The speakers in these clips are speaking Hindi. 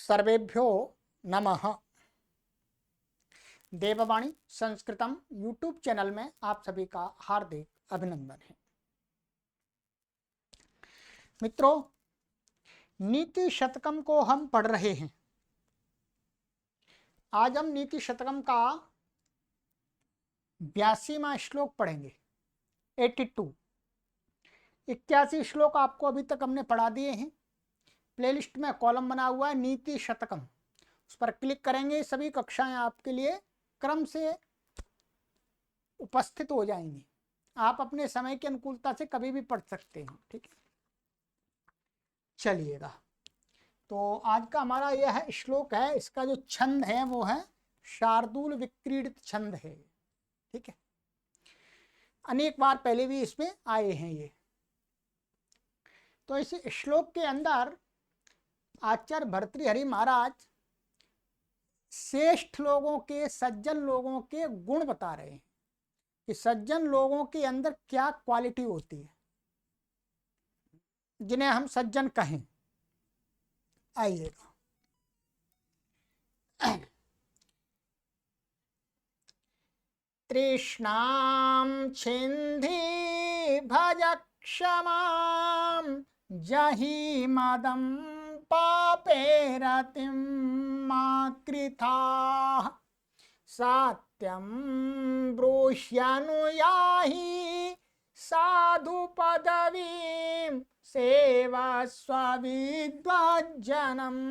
सर्वेभ्यो नमः। देववाणी संस्कृतम यूट्यूब चैनल में आप सभी का हार्दिक अभिनंदन है। मित्रों, नीति शतकम को हम पढ़ रहे हैं। आज हम नीति शतकम का 82वां श्लोक पढ़ेंगे। 82 81 श्लोक आपको अभी तक हमने पढ़ा दिए हैं। प्लेलिस्ट में कॉलम बना हुआ है नीति शतकम, उस पर क्लिक करेंगे। सभी कक्षाएं आपके लिए क्रम से उपस्थित हो जाएंगी। आप अपने समय की अनुकूलता से कभी भी पढ़ सकते हैं। ठीक है, चलिएगा। तो आज का हमारा यह श्लोक है। इसका जो छंद है वो है शार्दूल विक्रीडित छंद है। ठीक है, अनेक बार पहले भी इसमें आए हैं ये। तो इस श्लोक के अंदर आचार्य भर्तृहरि महाराज श्रेष्ठ लोगों के, सज्जन लोगों के गुण बता रहे हैं कि सज्जन लोगों के अंदर क्या क्वालिटी होती है जिन्हें हम सज्जन कहें। आइएगा, तृष्णां छिन्धि भज क्षमां जहि मदं पापे रतिं मा कृथाः सत्यं ब्रूह्यनुयाहि साधु पदवीं सेवस्व विद्वज्जनम्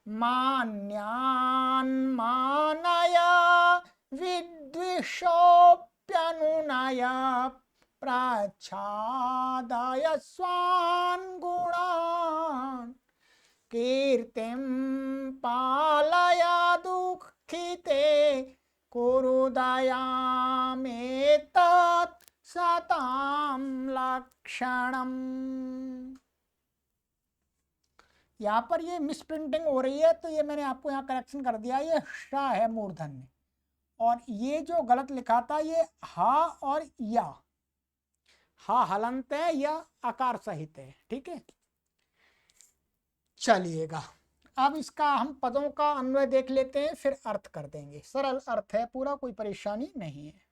मान्यान् मानय विद्विषोऽप्यनुनय प्रच्छादय स्वान् गुणान् कीर्तिं पालय दुःखिते कुरु दयामेतत् सतां लक्षणम्। यहाँ पर ये मिस प्रिंटिंग हो रही है, तो ये मैंने आपको यहाँ करेक्शन कर दिया। ये श है मूर्धन में, और ये जो गलत लिखा था ये हा और या, हा हलंत है या आकार सहित है। ठीक है, चलिएगा। अब इसका हम पदों का अन्वय देख लेते हैं, फिर अर्थ कर देंगे। सरल अर्थ है पूरा, कोई परेशानी नहीं है।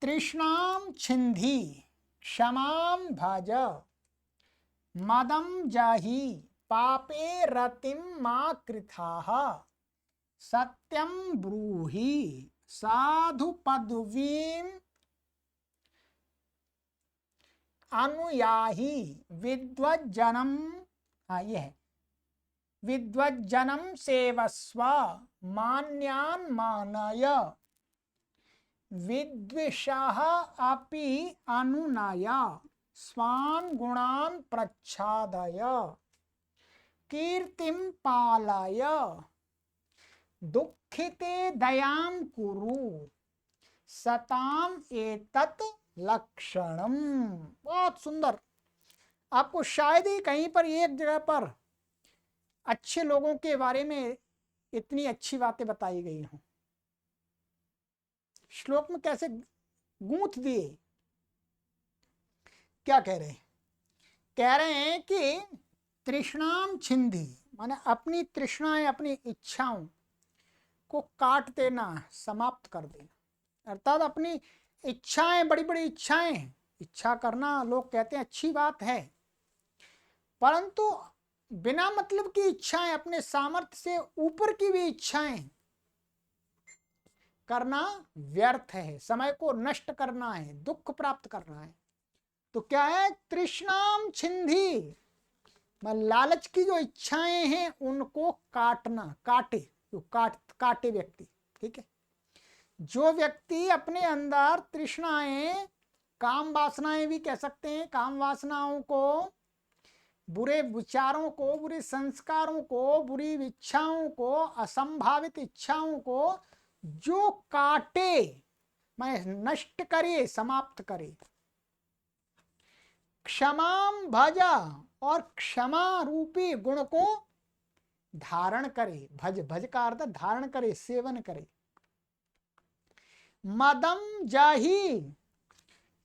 तृष्णां छिन्धि क्षमां भज मदं जाहि पापे रतिं मा कृथाः सत्यं ब्रूहि साधु पदवीं अनुयाहि विद्वज्जनम्। ये है विद्वज्जनं सेवस्व मान्यान् मानय विद्विषः अपि अनुनय स्वान् गुणान् प्रच्छादय कीर्तिं पालय दुःखिते दयां कुरु सताम् एतत् लक्षणम्। बहुत सुंदर। आपको शायद ही कहीं पर एक जगह पर अच्छे लोगों के बारे में इतनी अच्छी बातें बताई गई हों। श्लोक में कैसे गूंथ दिए। क्या कह रहे हैं? कह रहे हैं कि तृष्णाम छिन्धि, माने अपनी तृष्णाएं, अपनी इच्छाओं को काट देना, समाप्त कर देना। अर्थात अपनी इच्छाएं, बड़ी बड़ी इच्छाएं, इच्छा करना लोग कहते हैं अच्छी बात है, परंतु बिना मतलब की इच्छाएं, अपने सामर्थ्य से ऊपर की भी इच्छाएं करना व्यर्थ है। समय को नष्ट करना है, दुख प्राप्त करना है। तो क्या है? तृष्णाम छिन्धि, लालच की जो इच्छाएं हैं उनको काटना, काटे, जो काटे व्यक्ति। ठीक है, जो व्यक्ति अपने अंदर तृष्णाएं, काम वासनाएं भी कह सकते हैं, काम वासनाओं को, बुरे विचारों को, बुरे संस्कारों को, बुरी इच्छाओं को, असंभावित इच्छाओं को जो काटे, मैं नष्ट करे, समाप्त करे। क्षमाम भजा, और क्षमा रूपी गुण को धारण करे। भज, भज का अर्थ धारण करे, सेवन करे। मदम जाहि,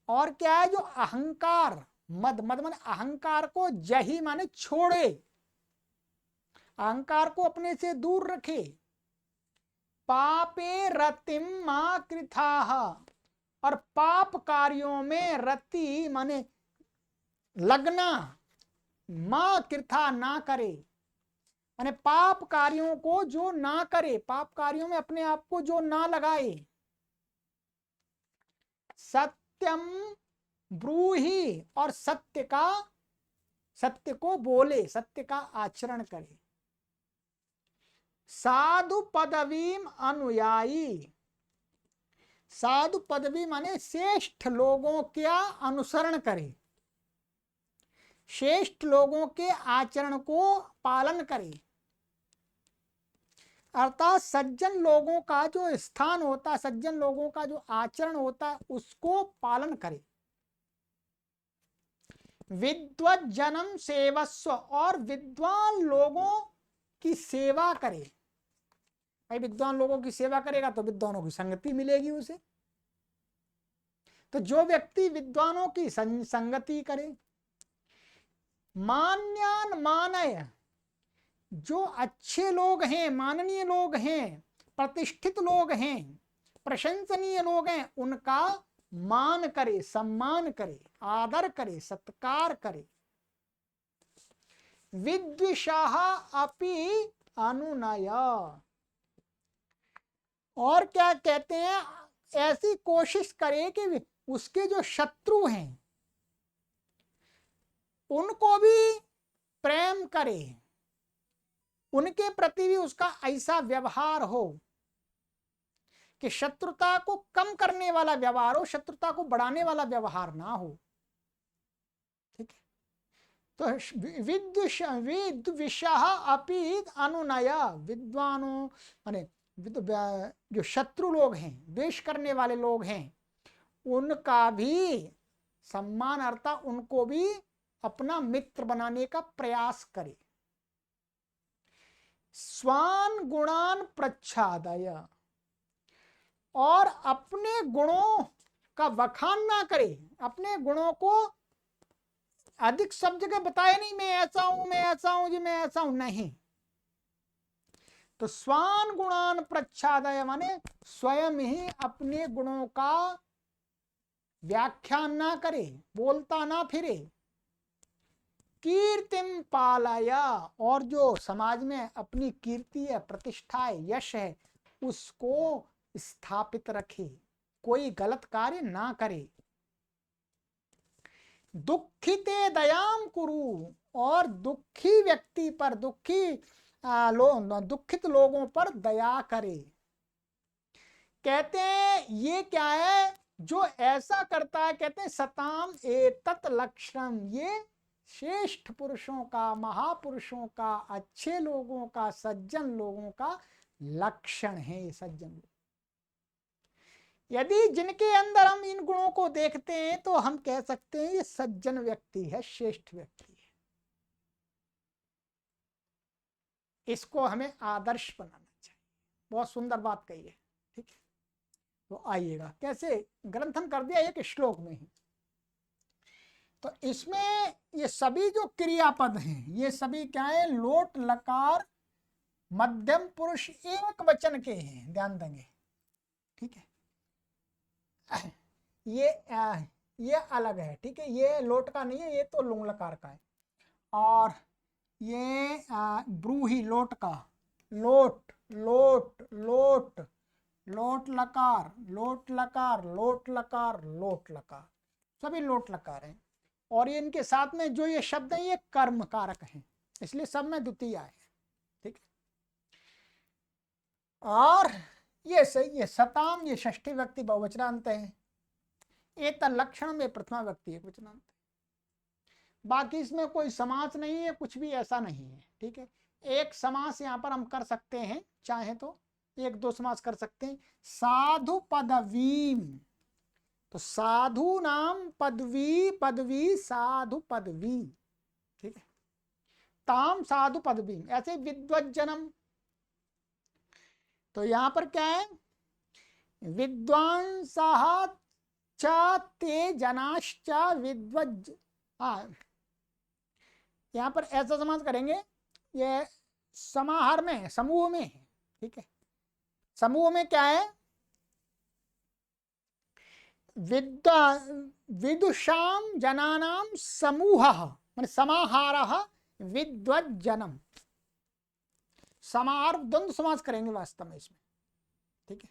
और क्या है? जो अहंकार, मद, मद माने अहंकार को जही माने छोड़े, अहंकार को अपने से दूर रखे। पापे रतिम मा कृथाः, और पाप कार्यों में रति माने लगना, मां कृथा ना करे, माने पाप कार्यों को जो ना करे, पाप कार्यों में अपने आप को जो ना लगाए। सत्यम ब्रूहि, और सत्य को बोले, सत्य का आचरण करे। साधु पदवीम अनुयायी, साधु पदवी माने श्रेष्ठ लोगों का अनुसरण करे, श्रेष्ठ लोगों के आचरण को पालन करे। अर्थात सज्जन लोगों का जो स्थान होता है, सज्जन लोगों का जो आचरण होता है, उसको पालन करे। विद्वज्जनम सेवस्व, और विद्वान लोगों की सेवा करे। भाई विद्वान लोगों की सेवा करेगा तो विद्वानों की संगति मिलेगी उसे। तो जो व्यक्ति विद्वानों की संगति करे। मान्यान मानय, जो अच्छे लोग हैं, माननीय लोग हैं, प्रतिष्ठित लोग हैं, प्रशंसनीय लोग हैं, उनका मान करे, सम्मान करे, आदर करे, सत्कार करे। विद्विषाः अपि अनुनय, और क्या कहते हैं, ऐसी कोशिश करे कि उसके जो शत्रु हैं उनको भी प्रेम करे, उनके प्रति भी उसका ऐसा व्यवहार हो कि शत्रुता को कम करने वाला व्यवहार हो, शत्रुता को बढ़ाने वाला व्यवहार ना हो। ठीक है, तो विद्विषाः अपि अनुनय, विद्वानों माने जो शत्रु लोग हैं, द्वेष करने वाले लोग हैं, उनका भी सम्मान, अर्थात उनको भी अपना मित्र बनाने का प्रयास करे। स्वान गुणान प्रच्छादय, और अपने गुणों का बखान ना करे, अपने गुणों को अधिक सब जगह बताए नहीं, मैं ऐसा हूं, मैं ऐसा हूं जी, मैं ऐसा हूं, नहीं। तो स्वान गुणान प्रच्छादय माने स्वयं ही अपने गुणों का व्याख्यान ना करे, बोलता ना फिरे। कीर्तिम पालया, और जो समाज में अपनी कीर्ति है, प्रतिष्ठा है, यश है, उसको स्थापित रखे, कोई गलत कार्य ना करे। दुखिते दयाम कुरु, और दुखी व्यक्ति पर, दुखित लोगों पर दया करे। कहते हैं ये क्या है, जो ऐसा करता है, कहते हैं सताम एतत् लक्षणम, ये श्रेष्ठ पुरुषों का, महापुरुषों का, अच्छे लोगों का, सज्जन लोगों का लक्षण है। ये सज्जन लोग, यदि जिनके अंदर हम इन गुणों को देखते हैं तो हम कह सकते हैं ये सज्जन व्यक्ति है, श्रेष्ठ व्यक्ति है। इसको हमें आदर्श बनाना चाहिए। बहुत सुंदर बात कही है। ठीक है, तो आइएगा कैसे ग्रंथन कर दिया एक श्लोक में ही। तो इसमें ये सभी जो क्रियापद हैं, ये सभी क्या है, लोट लकार मध्यम पुरुष एक वचन के हैं, ध्यान देंगे। ठीक है, ये अलग है। ठीक है, ये लोट का नहीं है, ये तो लुंग लकार का है। और ये ब्रूही लोट का, लोट लोट लोट, लोट लकार, लोट लकार, लोट लकार, लोट लकार, सभी लोट लकार हैं। और ये इनके साथ में जो ये शब्द है, ये कर्म कारक हैं, इसलिए सब में द्वितीय है। ठीक है, और ये सही, ये सताम, ये षष्ठी व्यक्ति बहुवचनांत है। एक लक्षण में प्रथमा व्यक्ति एक वचनांत है। बाकी इसमें कोई समास नहीं है, कुछ भी ऐसा नहीं है। ठीक है, एक समास यहाँ पर हम कर सकते हैं, चाहे तो एक दो समास कर सकते हैं। साधु पदवीम, तो साधु नाम पदवी, पदवी साधु पदवी। ठीक है, ताम साधु पदवीम, ऐसे विद्वज्जनम, तो यहां पर क्या है, विद्वांसः च ते जनाश्च विद्वज् हाँ, यहाँ पर ऐसा समास करेंगे, ये समाहार में है, समूह में है, ठीक है। समूह में क्या है, विदुषाम जनानाम समूह मान समाहारः विद्वज्जनम। समाहार द्वंद्व समास करेंगे वास्तव में इसमें, ठीक है।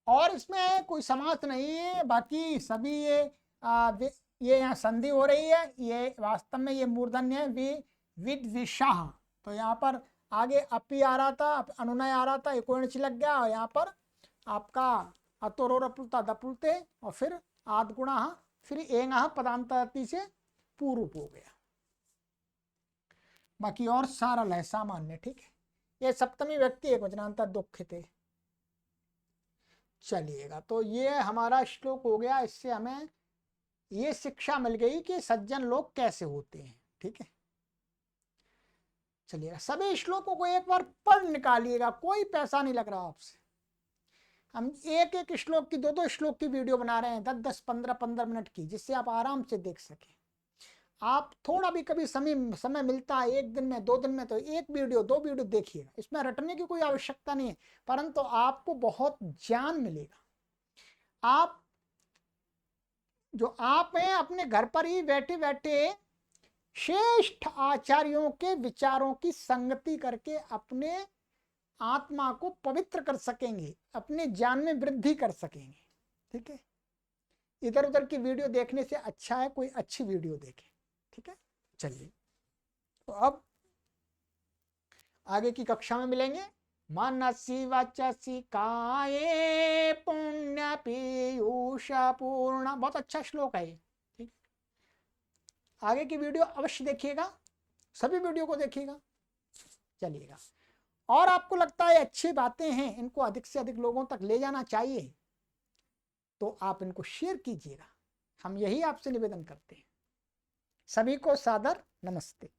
और इसमें कोई समास नहीं है, बाकी सभी ये यहाँ संधि हो रही है, ये वास्तव में ये मूर्धन्य है, विद्विषाः। तो यहाँ पर आगे अपी आ रहा था, अनुनय आ रहा था, एक लग गया, और यहाँ पर आपका अतोरोरपुलता दपुलते, और फिर आदगुणा, फिर एंग पदांतति से पूर्व हो गया। बाकी और सारा है सामान्य, ठीक है। ये सप्तमी व्यक्ति एक वचनांतर दुखिते। चलिएगा, तो ये हमारा श्लोक हो गया। इससे हमें ये शिक्षा मिल गई कि सज्जन लोग कैसे होते हैं, ठीक है। चलिएगा, सभी श्लोकों को एक बार पढ़ निकालिएगा, कोई पैसा नहीं लग रहा आपसे। हम एक एक श्लोक की, दो दो श्लोक की वीडियो बना रहे हैं, 10-10, 15-15 मिनट की, जिससे आप आराम से देख सकें। आप थोड़ा भी कभी समय मिलता है, एक दिन में, 2 दिन में, तो एक वीडियो, 2 वीडियो देखिएगा। इसमें रटने की कोई आवश्यकता नहीं है, परंतु आपको बहुत ज्ञान मिलेगा। आप जो आप हैं, अपने घर पर ही बैठे बैठे श्रेष्ठ आचार्यों के विचारों की संगति करके अपने आत्मा को पवित्र कर सकेंगे, अपने ज्ञान में वृद्धि कर सकेंगे, ठीक है। इधर उधर की वीडियो देखने से अच्छा है कोई अच्छी वीडियो देखें, ठीक है। चलिए, तो अब आगे की कक्षा में मिलेंगे। मनसि वचसि काये पुण्य पीयूष पूर्ण। बहुत अच्छा श्लोक है ये, ठीक। आगे की वीडियो अवश्य देखिएगा, सभी वीडियो को देखिएगा। चलिएगा, और आपको लगता है अच्छी बातें हैं, इनको अधिक से अधिक लोगों तक ले जाना चाहिए, तो आप इनको शेयर कीजिएगा। हम यही आपसे निवेदन करते हैं। सभी को सादर नमस्ते।